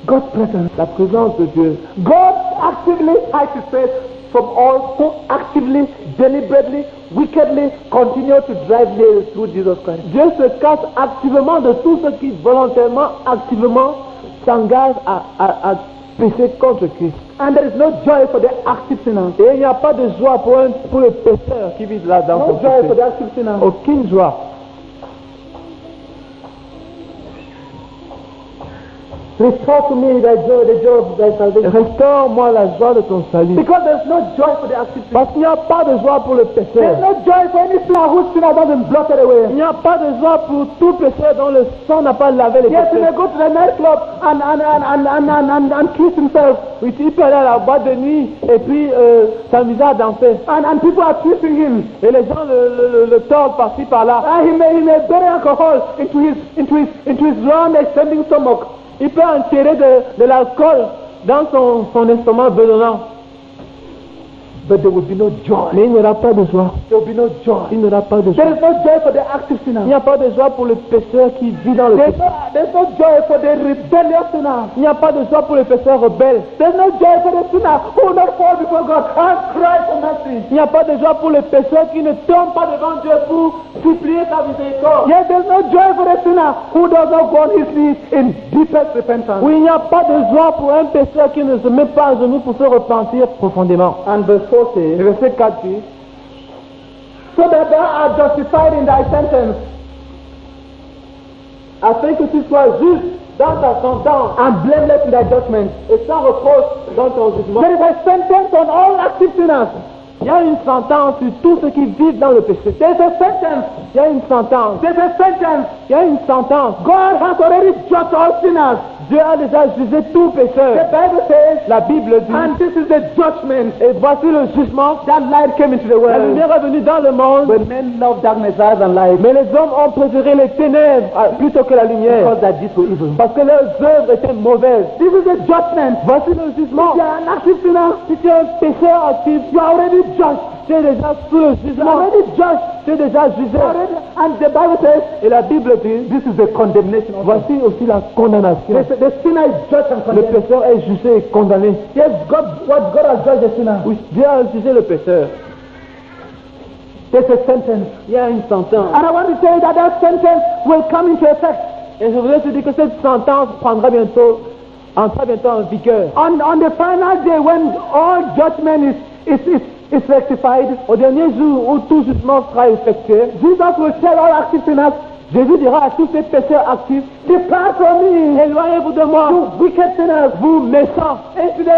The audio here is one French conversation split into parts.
God's presence. La présence de Dieu. God actively hides his face from all who actively, deliberately, wickedly continue to drive nails through Jesus Christ. Dieu se cache activement de tous ceux qui volontairement, activement s'engagent à pécher contre Christ. And there is no joy for the active sinner. Et il n'y a pas de joie pour le pécheur qui vit là dans son No joy for péché. the active sinner. Aucune joie. Restore to me thy joy, the joy of thy salvation. Restaure-moi la joie de ton salut. Because there is no joy for the active sinner. Parce qu'il n'y a pas de joie pour le There is pécheur. no joy for any sinner whose sin has not been blotted away. Il n'y a pas de joie pour tout pécheur dont le sang n'a pas lavé les Yes, he may péchés. go to the nightclub and kiss himself. Oui, il peut aller à la boîte de nuit et puis s'amuser à danser. And people are twisting him. Et les gens le tordent par-ci par-là. He may bury alcohol into his round extending stomach. Il peut enterrer de l'alcool dans son estomac bedonnant. But there will be no joy. Mais il n'y aura pas de joie. There will be no joy. Il n'y aura pas de There joie. is no joy for the active sinner. Il n'y a pas de joie pour le pécheur qui vit dans le péché. There's no joy for the rebellious sinner. Il n'y a pas de joie pour le pécheur rebelle. There's no joy for the sinner who will not fall before God and cry for mercy. Il n'y a pas de joie pour le pécheur qui ne tombe pas devant Dieu pour supplier sa miséricorde. Yet there's no joy for the sinner who does not go on his knees in deepest repentance. Oui, il n'y a pas de joie pour un pécheur qui ne se met pas à genoux pour se repentir profondément. And verse 4 says, Le verset 4 dit, so that thou art justified in thy sentence, afin que tu sois juste dans ta sentence and blameless in thy judgment. et sans reproche dans ton jugement. There is a sentence on all active sinners. Il y a une sentence sur tous ceux qui vivent dans le péché. There is a sentence. Il y a une sentence. There is a sentence. Il y a une sentence. God has already judged all sinners. Dieu a déjà jugé tout pécheur. The Bible says, La Bible dit, and this is the judgment et voici le jugement. that light came into the La world. lumière est venue dans le monde, But men love darkness rather than light mais les hommes ont préféré les ténèbres plutôt que la lumière. because their deeds were evil. Parce que leurs œuvres étaient mauvaises. This is the judgment. Voici le jugement. You are an active sinner. Si tu es un pécheur actif, You are already judged. tu es déjà sous le You are jugement. already judged. Tu es déjà jugé. And the Bible says, Et la Bible dit, this is the condemnation of voici aussi la condamnation. the sinner is judged and Le condemned. pécheur est jugé et condamné. Yes, what God has judged the sinner. Oui, Dieu a jugé le pécheur. There's a sentence. Il y a une sentence. And I want to tell you that that sentence will come into effect Et je voudrais te dire que cette sentence entrera bientôt en vigueur. on the final day when all judgment is rectified. Au dernier jour où tout jugement sera effectué, Jesus will tell all active sinners, Jésus dira à tous ces pécheurs actifs, depart from me, éloignez-vous de moi, you wicked sinners, vous méchants, into the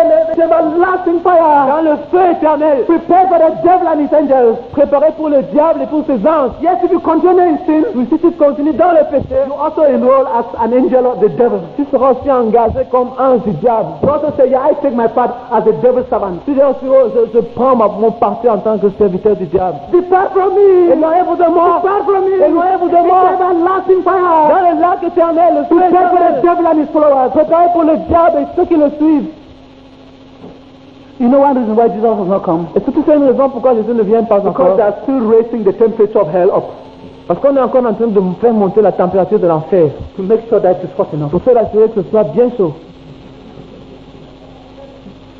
everlasting fire. dans le feu éternel. Prepare for the devil and his angels. Préparez pour le diable et pour ses anges. Yes, if you continue in sin, Oui, si tu continues dans le péché, you also enroll as an angel of the devil. tu seras aussi engagé comme ange du diable. You also say, yeah, I take my part as a devil's servant. Tu dis aussi, oh, je prends mon parti en tant que serviteur du diable. Depart from me. Éloignez-vous de moi, Depart from me. éloignez-vous de Into moi, everlasting fire. dans le lac éternel, le feu Prepare for the éternel. devil and his followers. Préparez pour le diable et ceux qui le suivent. You know one reason why Jesus has not come? Est-ce que tu sais une raison pourquoi Jésus ne vient pas Because encore? they are still raising the temperature of hell up Parce qu'on est encore en train de faire monter la température de l'enfer to make sure that it's hot enough. pour faire assurer que ce soit bien chaud.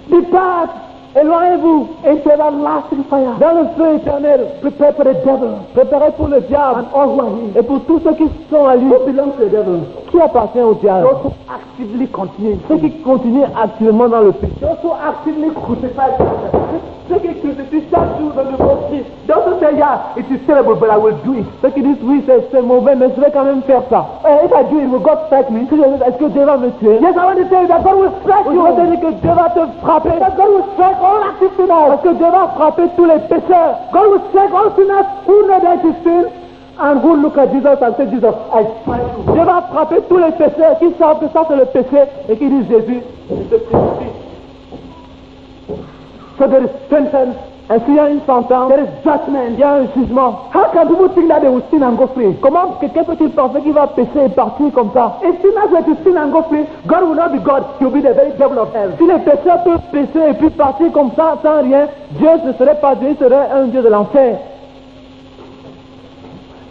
Depart Éloignez-vous into everlasting fire. dans le feu éternel. Prepare for the devil Préparez pour le diable and all who are in. et pour tous ceux qui sont à lui. Who belongs to the devil? Qui appartient au diable? Those who actively continue in Ceux sin. qui continuent activement dans le péché. Those who actively crucify Jesus. Ceux qui crucifient chaque jour dans le mot Christ. Those who say, yeah, it is terrible, but I will do it. Ceux qui disent oui, c'est mauvais, mais je vais quand même faire ça. If I do it, will God strike me? Est-ce que Dieu va me tuer? Yes, I want to tell you that God will strike Je you. vais te dire que Dieu va te frapper. That God will strike all active sinners. Parce que Dieu va frapper tous les pécheurs. God will strike all sinners who know that it is sin and who look at Jesus and say, Jesus, I strike you. Dieu va frapper tous les pécheurs qui savent que ça c'est le péché et qui disent Jésus, je te crucifie. So there is sentence, Ainsi il y a une sentence, there is judgment. il y a un jugement. How can people think that they will sin and go free? Comment quelqu'un peut-il penser qu'il va pécher et partir comme ça? If sinners were to sin and go free, God will not be God. He will be the very devil of hell. Si les pécheurs peuvent pécher et puis partir comme ça sans rien, Dieu ne serait pas Dieu, il serait un Dieu de l'enfer.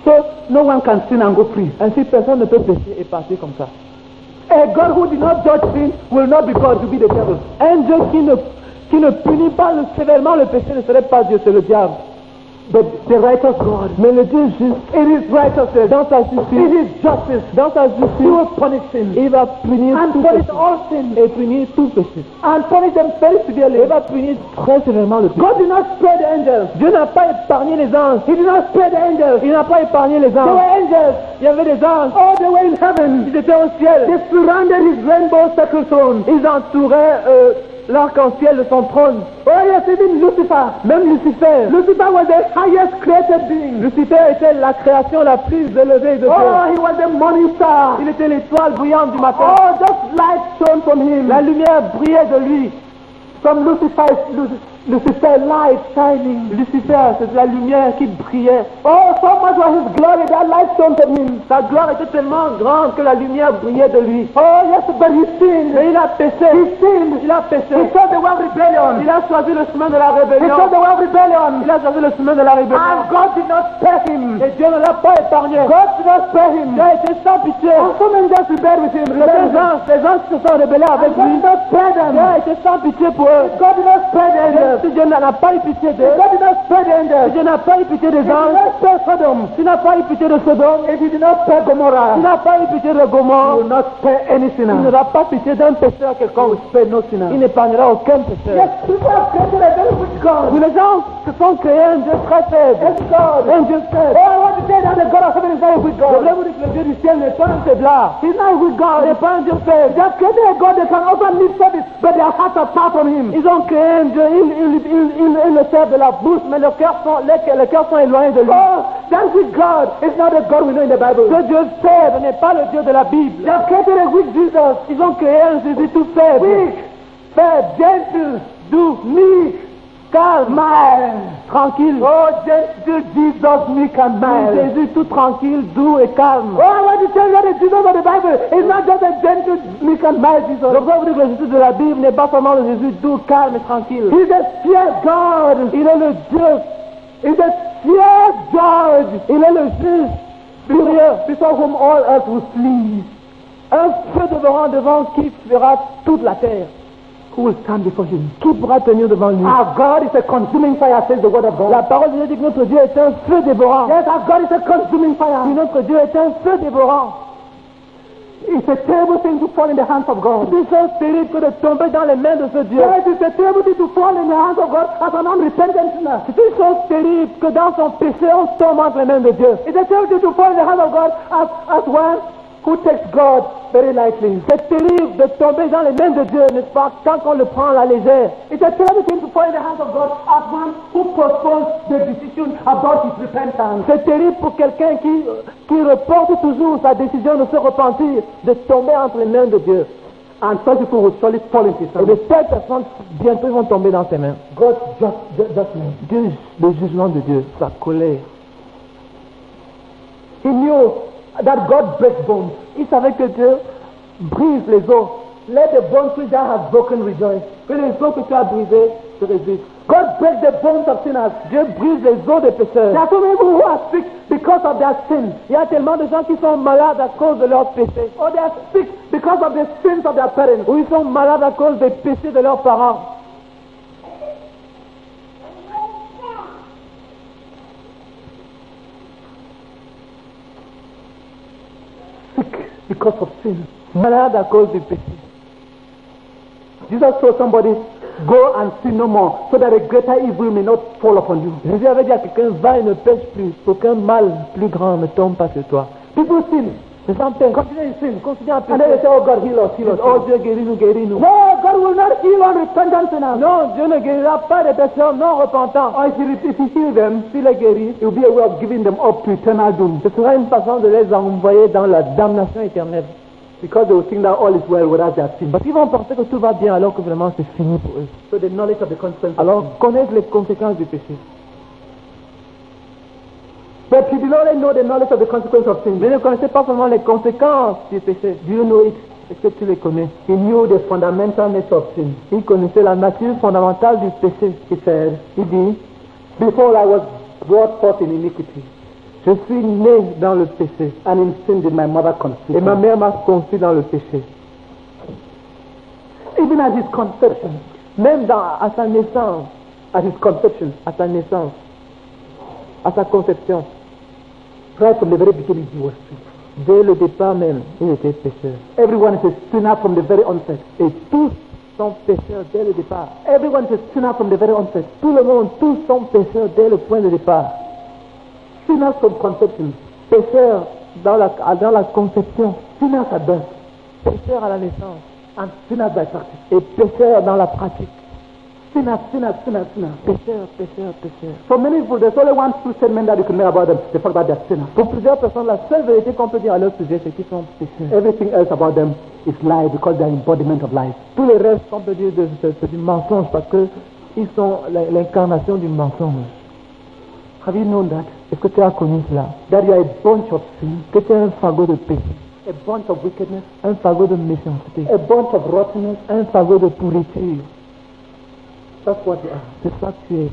So no one can sin and go free. Ainsi personne ne peut pécher et partir comme ça. A God who did not judge sin will not be God to be the devil. Un Dieu qui ne punit pas sévèrement le péché ne serait pas Dieu, c'est le diable. But the righteous God, Mais le Dieu juste, it is righteousness, dans sa justice, it is justice, dans sa he justice, will punish sin il va punir and tout punish péché. all sin Et punir tout péché. and punish them very severely. Il va punir très sévèrement le péché. God did not spare the angels. Dieu n'a pas épargné les anges. He did not spare the angels. Il n'a pas épargné les There anges. were angels. Il y avait des anges. Oh, they were in heaven. Ils étaient au ciel. They surrounded his rainbow circle throne. Ils entouraient l'arc-en-ciel de son trône. Oh yes, even Lucifer. Même Lucifer. Lucifer was the highest created being. Lucifer était la création la plus élevée de Dieu. Oh, he was the morning star. Il était l'étoile brillante du matin. Oh, just light shone from him. La lumière brillait de lui. From Lucifer light shining. Lucifer, c'est la lumière qui brillait. Oh, so much was his glory that light shone from him. Sa gloire était tellement grande que la lumière brillait de lui. Oh yes, but he sinned. Mais il a péché. He sinned. Il a péché. He chose the way of rebellion. Il a choisi le chemin de la He rébellion. chose the way of rebellion. Il a choisi le chemin de la rébellion. And God did not spare him. Et Dieu ne l'a pas épargné. God did not spare him. Dieu a été sans pitié. And some angels rebelled with him. Les anges se sont rebellés avec God lui. did not spare them. Dieu a été sans pitié pour eux. God did not spare the angels. Si Dieu n'a pas eu pitié d'eux, God did not spare the si angels. Dieu n'a pas eu pitié des He did anges, not spare Sodom. s'il n'a pas eu pitié de Sodome, If he did not spare Gomorrah, s'il n'a pas eu pitié de he Gomorrhe, will not spare any il sinner. n'aura pas pitié d'un pécheur He quelconque. will spare no sinner. Il n'épargnera aucun pécheur. Yes, people have created a very good God. Les gens se sont créés un Dieu très faible. Yes, God. Un Dieu Oh, faible. I want to say that the God of heaven is not a good Je God. voulais vous dire que le Dieu du ciel n'est pas un faiblard. He's not a good Il God. n'est pas un Dieu faible. They have created a God that can offer lip service, but their hearts are far from him. Ils ont créé un Dieu, ils le servent de la bouche, mais les cœurs sont éloignés de lui. Oh, that good God is not the God we know in the Bible. Ce Dieu faible n'est pas le Dieu de la Bible. They have created a weak Jesus. Ils ont créé un Jésus tout faible. Weak, Faible, gentle, doux, meek, calme, mild. tranquille. Oh, gentle Jesus, meek and mild. Jésus tout tranquille, doux et calme. Oh, I want to tell you that the Jesus of the Bible is not just a gentle, meek and mild Je Jesus. veux vous dire que le Jésus de la Bible n'est pas seulement le Jésus doux, calme et tranquille. He's a fierce God. Il est le Dieu, He's a fierce judge. il est le juge furieux. Before whom all earth will flee. Un feu dévorant devant qui fera toute la terre. Who will stand before him? Qui pourra tenir devant lui? Our God is a consuming fire, says the word of God. La parole de Dieu dit que notre Dieu est un feu dévorant. Yes, our God is a consuming fire. Et notre Dieu est un feu dévorant. It's a terrible thing to fall in the hands of God. C'est une chose terrible que de tomber dans les mains de ce Dieu. Yes, it's a terrible thing to fall in the hands of God as an unrepentant sinner. C'est une chose terrible que dans son péché on tombe entre les mains de Dieu. It's a terrible thing to fall in the hands of God as one who takes God very lightly. C'est terrible de tomber dans les mains de Dieu, n'est-ce pas, quand on le prend à la légère. It's a terrible thing to fall in the hands of God as one who postpones the decision about his repentance. C'est terrible pour quelqu'un qui reporte toujours sa décision de se repentir, de tomber entre les mains de Dieu. And such people will surely fall into his Et de hands. telles personnes bientôt vont tomber dans ses mains. God's judgment. Dieu, le jugement de Dieu, sa colère. He knew that God breaks bones. Il savait que Dieu brise les os. Let the bones which thou hast broken rejoice. Que les os que tu as brisés se réjouissent. God breaks the bones of sinners. Dieu brise les os des pécheurs. There are so many people who are sick because of their sin. Il y a tellement de gens qui sont malades à cause de leurs péchés. Or they are sick because of the sins of their parents. Ou ils sont malades à cause des péchés de leurs parents. Sick because of sin. Malades à cause du péché. Jesus told somebody, go and sin no more, so that a greater evil may not fall upon you. Jésus avait dit à quelqu'un, va et ne pêche plus, pour qu'un mal plus grand ne tombe pas sur toi. People sin. Les gens pêchent. Continue to sin. Continue à And then pécher. they say, oh God, heal us, heal us. Oh Dieu, guéris-nous, guéris-nous. No, God will not heal unrepentant sinners. Non, Dieu ne guérira pas des personnes non repentants. Or if he heals them, S'il les guérit, it will be a way of giving them up to eternal doom. ce sera une façon de les envoyer dans la damnation éternelle. Because they will think that all is well without their sin. Parce qu'ils vont penser que tout va bien alors que vraiment c'est fini pour eux. So the knowledge of the consequences. Alors connaître les conséquences du péché. But he did not only know the knowledge of the consequences of sin. Mais ne connaissez pas seulement les conséquences du péché. Do you know it? Est-ce que tu les connais? He knew the fundamental nature of sin. Il connaissait la nature fondamentale du péché. He said, Il dit, before I was brought forth in iniquity, je suis né dans le péché. and in sin did my mother conceive Et ma me. mère m'a conçu dans le péché. Even at his conception. Même à sa naissance. At his conception. À sa naissance. À sa conception. Right from the very beginning he was sin. Dès le départ même, il était pécheur. Everyone is a sinner from the very onset. Et tous sont pécheurs dès le départ. Everyone is a sinner from the very onset. Tout le monde, tous sont pécheurs dès le point de départ. Sinners from conception. Pécheurs dans la conception. Sinners at birth. Pécheurs à la naissance. And sinners by practice. Et pécheurs dans la pratique. Sinners. Pécheurs. For many people, there's only one true statement that you can make about them, the fact that they're sinners. Pour plusieurs personnes, la seule vérité qu'on peut dire à leur sujet, c'est qu'ils sont pécheurs. Everything else about them is lie because they're embodiment of lies. Tous les restes qu'on peut dire c'est du mensonge parce qu'ils sont l'incarnation du mensonge. Have you known that? Est-ce que tu as connu cela? That you are a bunch of sin. Que tu es un fagot de péché. A bunch of wickedness. Un fagot de méchanceté. A bunch of rottenness. Un fagot de pourriture. That's what you are. C'est ça que tu es.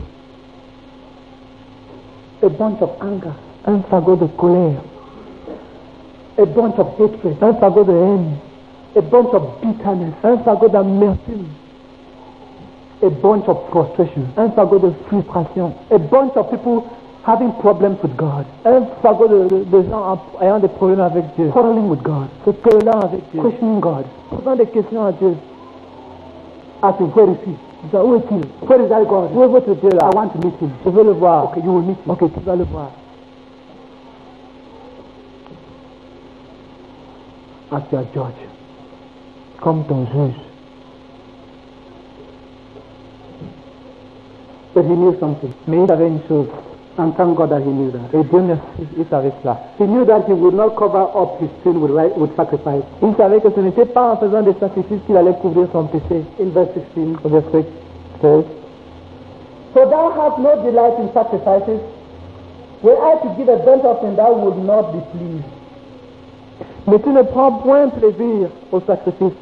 A bunch of anger. Un fagot de colère. A bunch of hatred. Un fagot de haine. A bunch of bitterness. Un fagot d'amertume. A bunch of frustration. Un fagot de frustration. A bunch of people having problems with God. Un fagot de gens ayant des problèmes avec Dieu. Quarreling with God. Se querellant avec Dieu. Questioning God. Posant des questions à Dieu. Asking, where is he? Où est-il? Where is that God? Où est votre Dieu là? I want to meet him. Je veux le voir. Okay, you will meet him. Ok, tu vas le voir. As your judge. Comme ton juge. But he knew something. Mais il savait une chose. And thank God that he knew that. Et Dieu merci, il savait cela. He knew that he would not cover up his sin with sacrifice. Il savait que ce n'était pas en faisant des sacrifices qu'il allait couvrir son péché. In verse 16. Au verset 16. So thou hast no delight in sacrifices. Were I to give a burnt offering, thou would not be pleased. Mais tu ne prends point plaisir au sacrifice.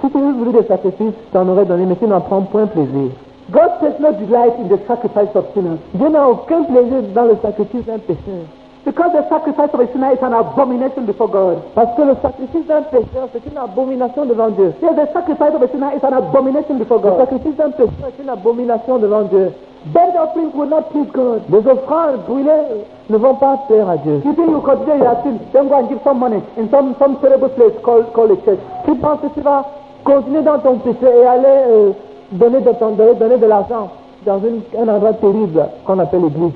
Si tu eusses voulu des sacrifices, tu en aurais donné, mais tu n'en prends point plaisir. God takes no delight in the sacrifice of sinners. Dieu n'a aucun plaisir dans le sacrifice d'un pécheur. Because the sacrifice of a sinner is an abomination before God. Parce que le sacrifice d'un pécheur, c'est une abomination devant Dieu. Yes, the sacrifice of a sinner is an abomination before Le God. sacrifice d'un pécheur est une abomination devant Dieu. Burnt offerings will not please God. Les offrandes brûlées ne vont pas plaire à Dieu. You think you consider your sin, then go and give some money in some terrible place called a church. Tu penses que tu vas continuer dans ton péché et aller donner de l'argent dans un endroit terrible qu'on appelle l'église.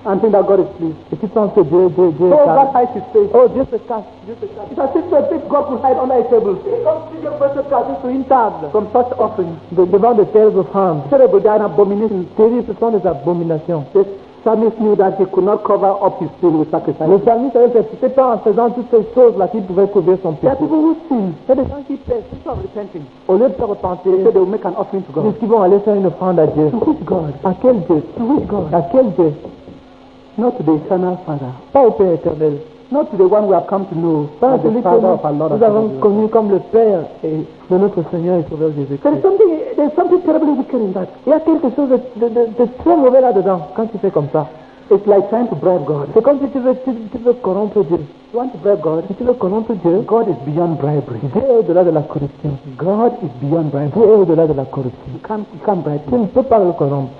And think that God is pleased. Et tu penses que Dieu So God hides his face. Oh, Dieu se cache. It's as if God could hide under a table. Comme si Dieu peut se cacher sur une table. From such offerings. Devant de telles offrandes. Terrible, they are an abomination. Terribles, ce sont des abominations. The psalmist knew that he could not cover up his sin with sacrifice. Le psalmiste savait que c'était pas en faisant toutes ces choses-là qu'il pouvait couvrir son There péché. are people who sin. Il y a des gens qui pêchent, Instead of repenting, au lieu de se repentir, they say they will make an offering to God. ils vont aller faire une offrande à Dieu. To which God? À quel Dieu? To which God? À quel Dieu? Not to the eternal Father. Pas au Père éternel. Not to the one we have come to know Pas à as the celui que Father of our Lord nous and avons Savior. connu comme le Père et de notre Seigneur et Sauveur Jésus-Christ. There's something terribly wicked in that. Il y a quelque chose de très mauvais là-dedans quand tu fais comme ça. It's like trying to bribe God. C'est comme si tu veux corrompre Dieu. You want to bribe God? Si tu veux corrompre Dieu, God is beyond bribery. Dieu est au-delà de la corruption. God is beyond Dieu bribery. est au-delà de la corruption. You can't bribe Tu him. ne peux pas le corrompre.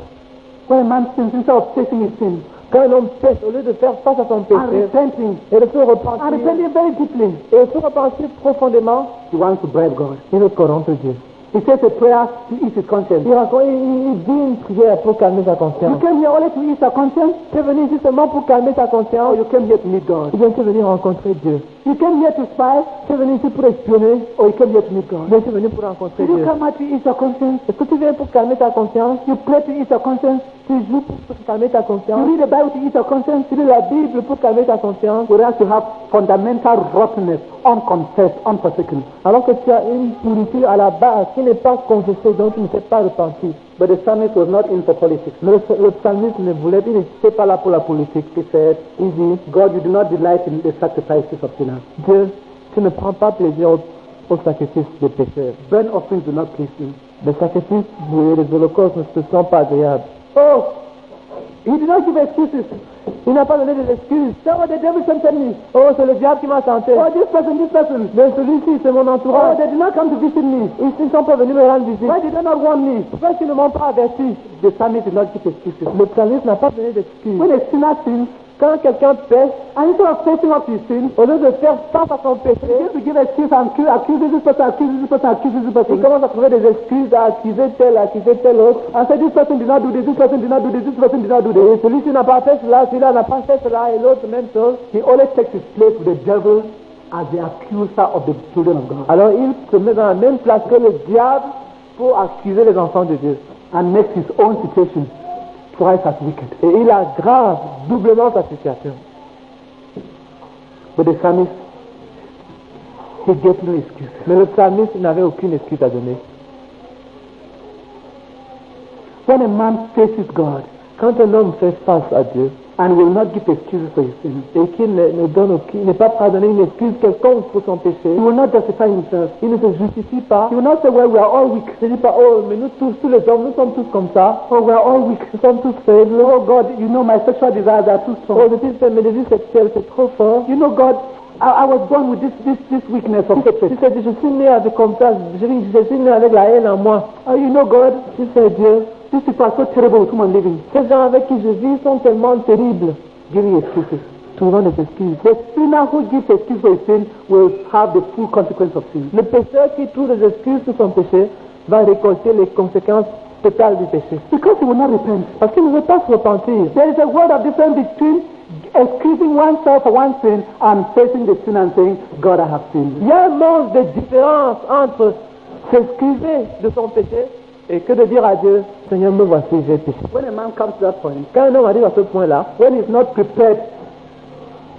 When a man sins, instead of facing his sin Quand un homme pêche, au lieu de faire face à son and péché repenting, et de se repentir, very deeply, et de se repentir profondément, he wants to bribe God. il veut corrompre Dieu. He says a prayer to ease his conscience. Il dit une prière pour calmer sa You conscience. came here only to ease your conscience, Tu es venu justement pour calmer ta or conscience, you came here to meet God? ou bien tu es venu rencontrer Dieu. You came here to spy, Tu es venu ici pour espionner, or you came here to meet ou God? bien tu es venu pour rencontrer Did you Dieu. come here to ease your conscience? Est-ce que tu viens pour calmer ta conscience? You pray to ease your conscience? Tu joues pour calmer ta You conscience? read the Bible to ease your conscience? Tu lis la Bible pour calmer ta conscience? Whereas you have fundamental rottenness, unconfessed, unforsaken. Alors que tu as une pourriture à la base qui n'est pas confessée, donc tu ne t'es pas repenti. But the psalmist was not in for politics. Mais le psalmiste ne voulait, il n'était pas là pour la politique. He said, Il dit, God, you do not delight in the sacrifices of sinners. Dieu, tu ne prends pas plaisir au sacrifice des pécheurs. Burnt offerings do not please you. Les sacrifices et les holocaustes ne se sont pas agréables. Oh, he did not give excuses. Il n'a pas donné des excuses. That was the devil tempted me. Oh, c'est le diable qui m'a tenté. Oh, this person. Mais celui-ci, c'est mon Oh, entourage. they did not come to visit me. Ils ne sont pas venus me rendre visite. Why did they not warn me? Pourquoi ils ne m'ont pas averti? The psalmist did not give excuses. Le psalmiste n'a pas donné d'excuses. When a sinner sins, Quand quelqu'un pêche, and instead of facing up his sin, au lieu de faire face à son péché, he begins to give excuses and accuses this person. il commence à trouver des excuses, à accuser tel autre. And say this person did not do this person did not do this person did not do this. Et celui-ci n'a pas fait cela, celui-là n'a pas fait cela, et l'autre même chose. He always takes his place with the devil as the accuser of the children of God. Alors il se met dans la même place que le diable pour accuser les enfants de Dieu. And makes his own situation twice as wicked. Et il aggrave doublement sa situation. But the psalmist, he gave no excuse. Mais le psalmiste n'avait aucune excuse à donner. When a man faces God Quand un homme fait face à Dieu and will not give excuses for his sin, et qu'il n'est pas prêt à donner une excuse quelconque pour son péché, he will not justify himself. il ne se justifie pas. He will not say, well, we are all weak. Il ne dit pas, oh, mais nous tous les hommes, nous sommes tous comme ça. Oh, we are all weak. Nous sommes tous faibles. Oh, God, you know my sexual desires are too strong. Oh, mes désirs sexuels, c'est trop fort. You know, God, I was born with this weakness of hatred. Je suis né avec comme ça, je suis né avec la haine en moi. Oh, you know, God, Tu sais, Dieu, these people are so terrible with whom I'm living. ces gens avec qui je vis sont tellement terribles. Giving excuses. Trouvant des excuses. The sinner who gives excuse for his sin will have the full consequence of sin. Le pécheur qui trouve des excuses pour son péché va récolter les conséquences totales du péché. Because he will not repent. Parce qu'il ne veut pas se repentir. There is a world of difference between excusing oneself for one sin and facing the sin and saying, God, I have sinned. Il y a un monde de différence entre s'excuser de son péché et que de dire à Dieu, Seigneur, me voici, j'ai péché. When a man comes to that point, Quand un homme arrive à ce point-là, when he's not prepared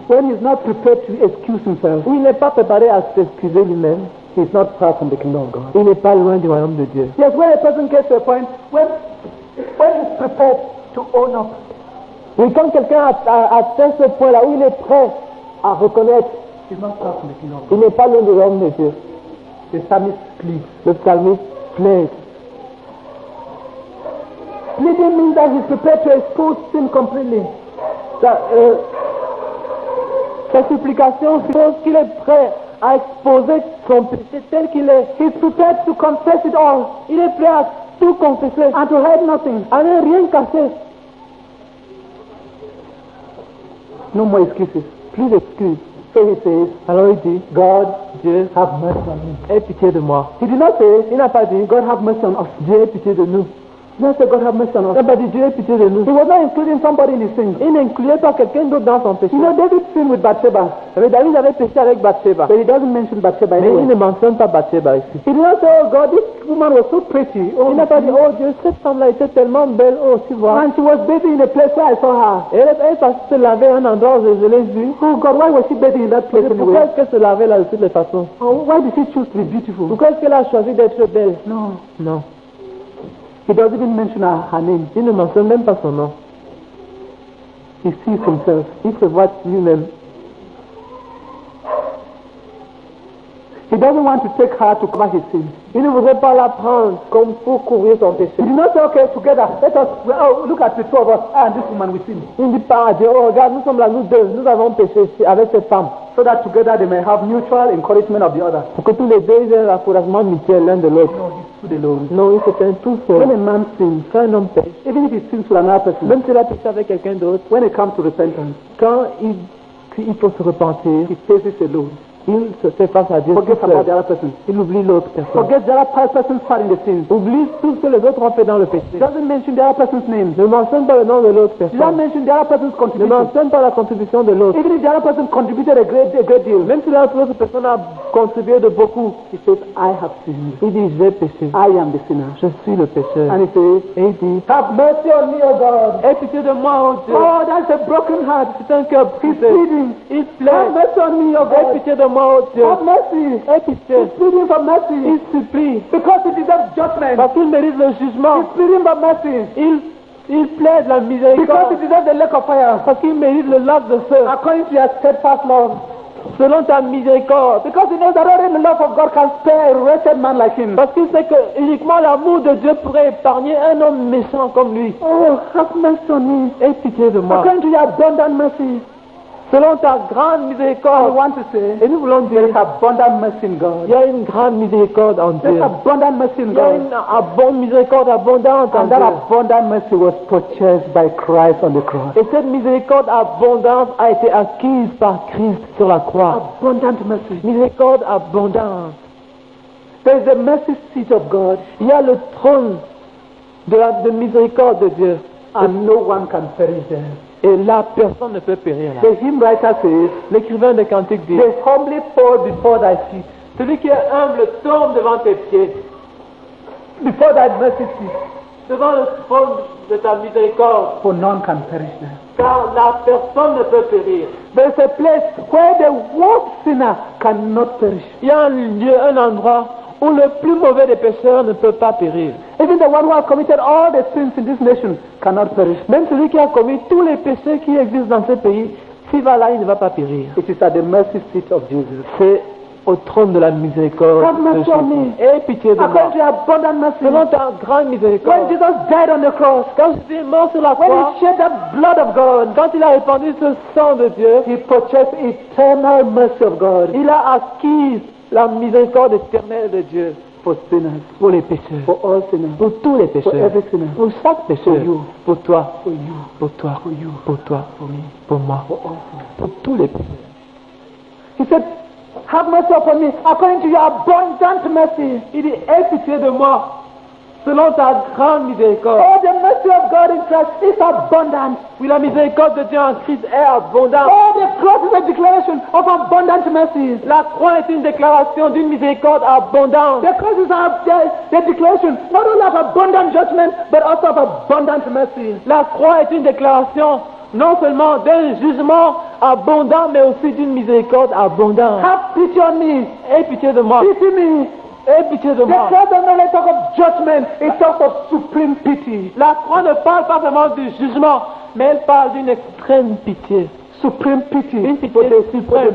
to excuse himself, où il n'est pas préparé à s'excuser lui-même, he's not far from the kingdom of God. il n'est pas loin du royaume de Dieu. Yes, when a person gets to a point when he's prepared to own up, Oui, quand quelqu'un a atteint ce point-là où il est prêt à reconnaître, he's not far from the kingdom of il n'est pas loin du royaume de Dieu. God. The psalmist pleads. Le psalmiste plaide. Pleading means that he's prepared to expose sin completely. Sa supplication suppose qu'il est prêt à exposer son péché tel qu'il est. He's prepared to confess it all Il est prêt à tout confesser, and to hide nothing. à ne rien casser. No more excuses. Plus d'excuses. So he says, Alors il dit, God, Dieu, have mercy on me. aie pitié de moi. He did not say, Il n'a pas dit, God, have mercy on us. Dieu, aie pitié de nous. He did not say, God, have mercy on Il n'a us. pas dit, Dieu, aie pitié de nous. He was not including somebody in his sin. Il n'incluait pas quelqu'un d'autre dans son péché. You know, David sinned with Bathsheba, Mais David avait péché avec Bathsheba. but he doesn't mention Bathsheba Mais il anyway. ne mentionne pas Bathsheba ici. He did not say, oh God, this woman was so pretty. Oh, Il n'a pas dit, oh Dieu, cette femme-là était tellement belle, oh tu vois. and she was bathing in a place where I saw her. Et elle est partie se laver à un endroit où je l'ai vue. Oh God, why was she bathing in that place Pourquoi anyway? est-ce qu'elle se lavait là de toutes les façons? Oh, why did she choose to be beautiful? Pourquoi est-ce qu'elle a choisi d'être belle? No. Non. He doesn't even mention her name. Il ne mentionne même pas son nom. He sees himself. Il se voit lui-même. He doesn't want to take her to cover his sins. Il ne voudrait pas la prendre comme pour couvrir son péché. He did not say, okay, together, let us, look at the two of us, and this woman we sin. Il ne dit pas à Dieu, oh regarde, nous sommes là, nous deux, nous avons péché avec cette femme. So that together they may have mutual encouragement of the other. Pour que tous les deux aient l'encouragement mutuel l'un de l'autre. No, he stood alone. Non, il s'éteint tout seul. When a man sins, Quand un homme pêche, even if he sins with another person, même s'il a péché avec quelqu'un d'autre, when it comes to repentance, quand il faut se repentir, he faces alone. il se fait face à Dieu Forget tout about seul. the other person. Il oublie l'autre personne. Forget the other person's part in the sin. Oublie tout ce que les autres ont fait dans le péché. He doesn't mention the other person's name. Ne mentionne pas le nom de l'autre He doesn't personne. mention the other person's Ne contribution. mentionne pas la contribution de l'autre. Even if the other person contributed a great deal, Même si l'autre personne a contribué de beaucoup, he says, I have sinned. il dit j'ai péché. I am the sinner. Je suis le pécheur. And he says, Et il dit, have mercy on me, O God. aie pitié de moi, oh Dieu. Oh, that's a broken heart. C'est un cœur He's brisé. pleading. Il Have plaît. mercy on me, O Aie God. pitié de moi, oh Dieu. Have mercy. Aie pitié. He's pleading for mercy. Il supplie. Because he deserves judgment. Parce qu'il mérite le jugement. He's pleading for mercy. Il plaide la Because miséricorde. he deserves the lake of fire. Parce qu'il mérite le lac de feu. According to your steadfast love. selon ta miséricorde. Because he knows that only the love of God can spare a wretched man like him. Parce qu'il sait que uniquement l'amour de Dieu pourrait épargner un homme méchant comme lui. Oh, have mercy on me. Aie pitié de moi. According to your abundant mercy. Selon ta grande miséricorde. I want to say, et nous voulons dire, there is abundant mercy in God. Il y a une grande miséricorde en Dieu. There is abundant mercy in Il y a God. une miséricorde abondante en And Dieu. that abundant mercy was purchased by Christ on the cross. Et cette miséricorde abondante a été acquise par Christ sur la croix. Abundant mercy. Miséricorde abondante. There is the mercy seat of God. Il y a le trône de miséricorde de Dieu. And no one can perish there. Et là, personne ne peut périr là. The hymn writer says, l'écrivain des cantiques dit, they humbly fall before thy feet. Celui qui est humble tombe devant tes pieds. Before thy mercy seat. Devant le trône de ta miséricorde. For none can perish there. Car là, personne ne peut périr. There is a place where the worst sinner cannot perish. Il y a un lieu, un endroit où le plus mauvais des pécheurs ne peut pas périr. Even the one who has committed all the sins in this nation cannot perish. Même celui qui a commis tous les péchés qui existent dans ce pays, s'il va là, il ne va pas périr. It is at the mercy seat of Jesus. C'est au trône de la miséricorde de Jésus. Aie pitié de moi. Selon ta grande miséricorde. When Jesus died on the cross, quand Jésus est mort sur la croix, when he shed that blood of God, quand il a répandu ce sang de Dieu, he purchased eternal mercy of God. Il a acquis la miséricorde éternelle de Dieu for sinners, pour les pécheurs, for all sinners, pour tous les pécheurs, for every sinner, pour chaque pécheur, for you, pour toi, for you, pour toi, for you, pour toi, for me, pour moi, for all sinners, pour tous les pécheurs. He said, have mercy upon me according to your abundant mercy. Il dit, aie pitié de moi selon ta grande miséricorde. Oh, the mercy of God in Christ is abundant. Oui, la miséricorde de Dieu en Christ est abondante. Oh, the cross is a declaration of abundant mercy. La croix est une déclaration d'une miséricorde abondante. The cross is the declaration not only of abundant judgment, but also of abundant mercy. La croix est une déclaration non seulement d'un jugement abondant, mais aussi d'une miséricorde abondante. Have pity on me. Aie pitié de moi. Pity me. Aie pitié de moi. The cross does not talk of judgment, it talks of supreme pity. La croix ne parle pas vraiment du jugement, mais elle parle d'une extrême pitié. Supreme pity. Une pitié suprême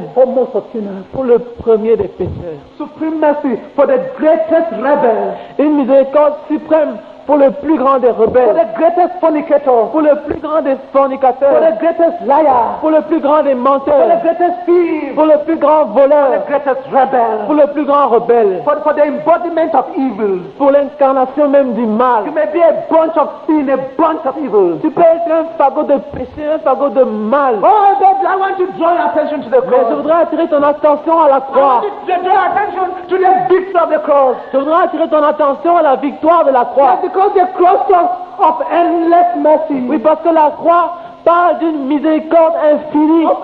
pour le premier des pécheurs. Supreme mercy for the greatest rebel. Une miséricorde suprême pour le plus grand des rebelles, for the greatest fornicator, pour le plus grand des fornicateurs, for the greatest liar, pour le plus grand des menteurs, for the greatest thief, pour le plus grand voleur, for the greatest rebel, pour le plus grand rebelle, for the embodiment of evil, pour l'incarnation même du mal. You may be a bunch of sin, a bunch of evil. Tu peux être un fagot de péché, un fagot de mal. Oh, baby, I want to draw your attention to the cross. Mais je voudrais attirer ton attention à la croix. I want to draw your attention to the victory of the cross. Je voudrais attirer ton attention à la victoire de la croix. Yes, because the cross talks of endless mercy. Oui, parce que la croix parle d'une miséricorde infinie, of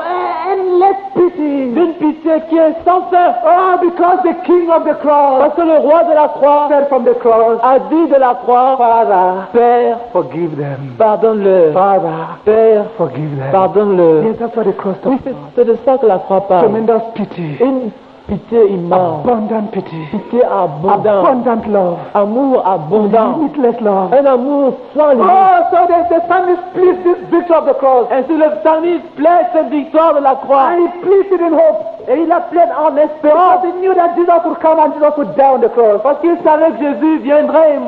endless pity, d'une pitié qui est sans fin. Oh, because the King of the cross, parce que le roi de la croix, said from the cross, a dit de la croix, Father, Père, forgive them. Pardonne-leur. Father, Père, forgive them. Pardonne-leur. Yes, that's what the cross talks Oui, c'est de ça que la croix parle. Tremendous pity. Une pitié immense. Abundant pity. Pitié abondante. Abundant love. Amour abondant. Limitless love. Un amour sans limite. Oh, so the psalmist pleads this victory of the cross. Ainsi le psalmiste plaide cette victoire de la croix. And he pleads it in hope. Et il la plaide en espérance. Because he knew that Jesus would come and Jesus would die on the cross. Parce qu'il savait que Jésus viendrait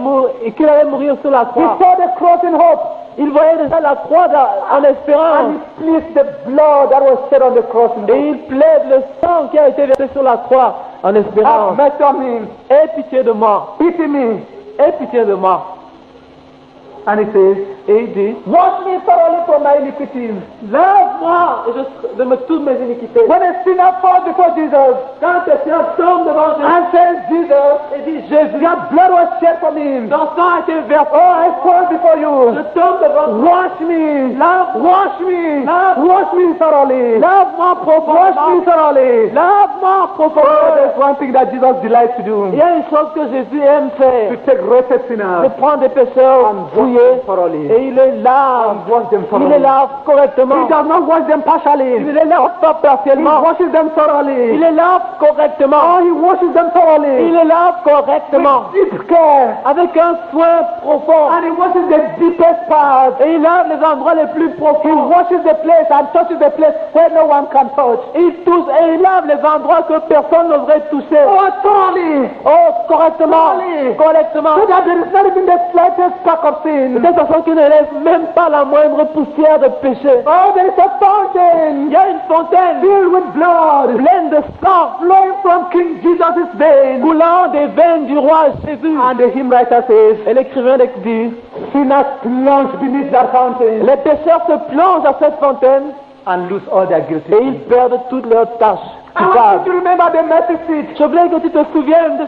et qu'il allait mourir sur la croix. He saw the cross in hope. Il voyait déjà la croix en espérance. And he pleads the blood that was shed on the cross in hope. Et il plaide le sang qui a été versé sur la croix en espérance. Have mercy on me. Aie pitié de moi. Pity me. Aie pitié de moi. And he says, et il dit, wash me thoroughly from my iniquities. Lave-moi de toutes mes iniquités. When a sinner falls before Jesus, quand un sinner tombe devant Jésus, and says, Jesus, et dit, Jésus, your blood was shed for me. Ton sang a été versé. Oh, I fall before you. Je tombe devant toi. Wash me. Wash me. Wash me thoroughly. Lave-moi profondément. Wash me thoroughly. Lave-moi profondément. Oh, there's one thing that Jesus delights to do. Il y a une chose que Jésus aime faire. To take wretched sinners de prendre des pécheurs and wash them thoroughly. et Et il les lave. and wash them Il thoroughly. les lave correctement. He does not wash them Il partially. ne les lave pas He partiellement. washes them Il thoroughly. les lave correctement. Oh, he washes them Il thoroughly. les lave correctement. With deep care. Avec un soin profond. And he washes the deepest parts. Et il lave les endroits les plus He profonds. washes the place and touches the place where no one can touch. Il touche et il lave les endroits que personne n'oserait toucher. Oh, thoroughly. Oh, correctement. Thoroughly. Correctement. So that there is not even the slightest speck of sin. De telle façon qu'il ne laisse même pas la moindre poussière de péché. Oh, there is a Il fountain y a une fontaine filled with blood pleine de sang flowing from King Jesus' veins. coulant des veines du roi Jésus. And the hymn writer says, Et l'écrivain dit, sinners plunge beneath that fountain les pécheurs se plongent à cette fontaine and lose all their guilty. et ils perdent toutes leurs tâches I want you coupables. to remember the mercy seat Je voulais que tu te souviennes de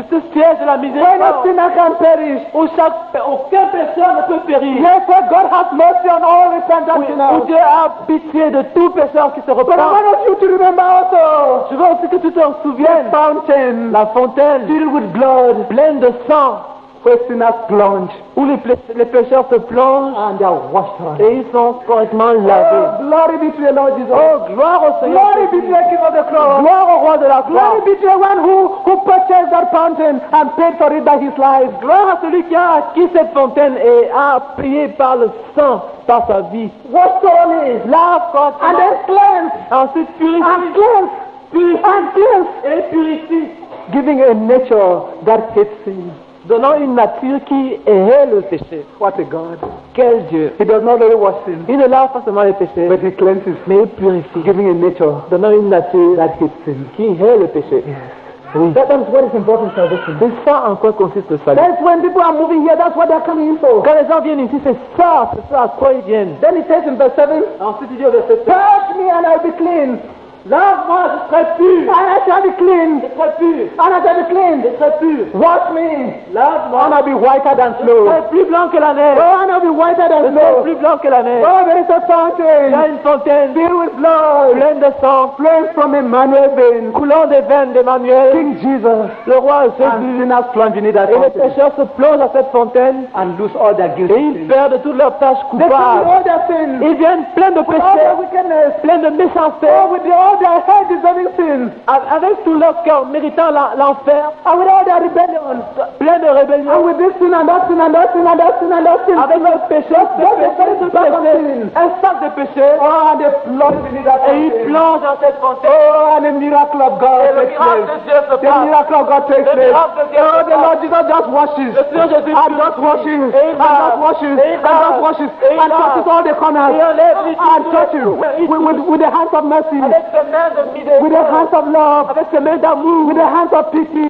ce siège de la where no miséricorde sinner can perish. où aucun pécheur ne peut périr. Therefore, God has mercy on all repentant Où sinners. Dieu a pitié de tout pécheur qui se But I repent. want you to remember also Je veux aussi que tu t'en the souviennes. fountain La fontaine filled with blood pleine de sang where sinners plunge où les pécheurs se plongent and they are washed thoroughly. et ils sont correctement lavés. Oh, glory be to the Lord Jesus. Oh, gloire au Seigneur. Glory be to the King of the cross. Gloire au roi de la gloire. Glory be to the one who purchased that fountain and paid for it by his life. Gloire à celui qui a acquis cette fontaine et a payé par le sang, par sa vie. Wash thoroughly Lave and correctement. then cleanse Ensuite and purifie. cleanse Purifie and cleanse, et purifie. giving a nature that hates sin. Donnant une nature qui hait le péché. What a God. Quel Dieu. He does not only wash sin, Il ne lave pas seulement les péchés, but he cleanses, mais il purifie. giving a nature Donnant une nature that hates sin. qui hait le péché. Oui. That is what is important in salvation. C'est ça en quoi consiste le salut. That's when people are moving here, that's what they're coming in for. Quand les gens viennent ici, c'est ça à quoi ils viennent. Then he says in verse 7, Ensuite, il dit au verset 7, purge me and I'll be clean. lave-moi, je serai pur. And I shall be clean. Je serai pur. And I shall be clean. Je serai pur. Wash me. Lave-moi. And I'll be whiter than Je snow. serai plus blanc que la neige. Oh, and I'll be whiter Je than serai snow. plus blanc que la neige. Oh, there is a Il y a fountain une fontaine filled with blood pleine de sang, flowing from Emmanuel's veins. coulant des veines d'Emmanuel, King Jesus le roi and Jésus. sinners plunge in that Et les fountain pécheurs se plongent à cette fontaine and lose all their guilt. et ils perdent toutes leurs tâches They come with coupables. all their sins, Ils viennent pleins de with all their péchés, wickedness, pleins de méchanceté, oh, with all their hell-deserving sins, avec tout leur cœur méritant l'enfer, and with all their rebellion, plein de and rébellion, with this sin and that sin and that sin and that sin and that sin. avec le péché, un sac de péché, Oh, and they plunge beneath that et ils fountain. plongent dans cette fontaine. Oh, and the miracle of God Et le takes miracle place. de Dieu se The passe. miracle of God takes Le place. miracle de Dieu Oh, se the passe. Lord Jesus just washes. Le Seigneur Jésus And just washes. et il And just lave, washes. et il And just lave, washes. et il And lave. touches all the corners. Et enlève les And touches with the hands of mercy. avec ses mains de With the miséricorde, hands of love. avec ses mains d'amour, With the hands of pity.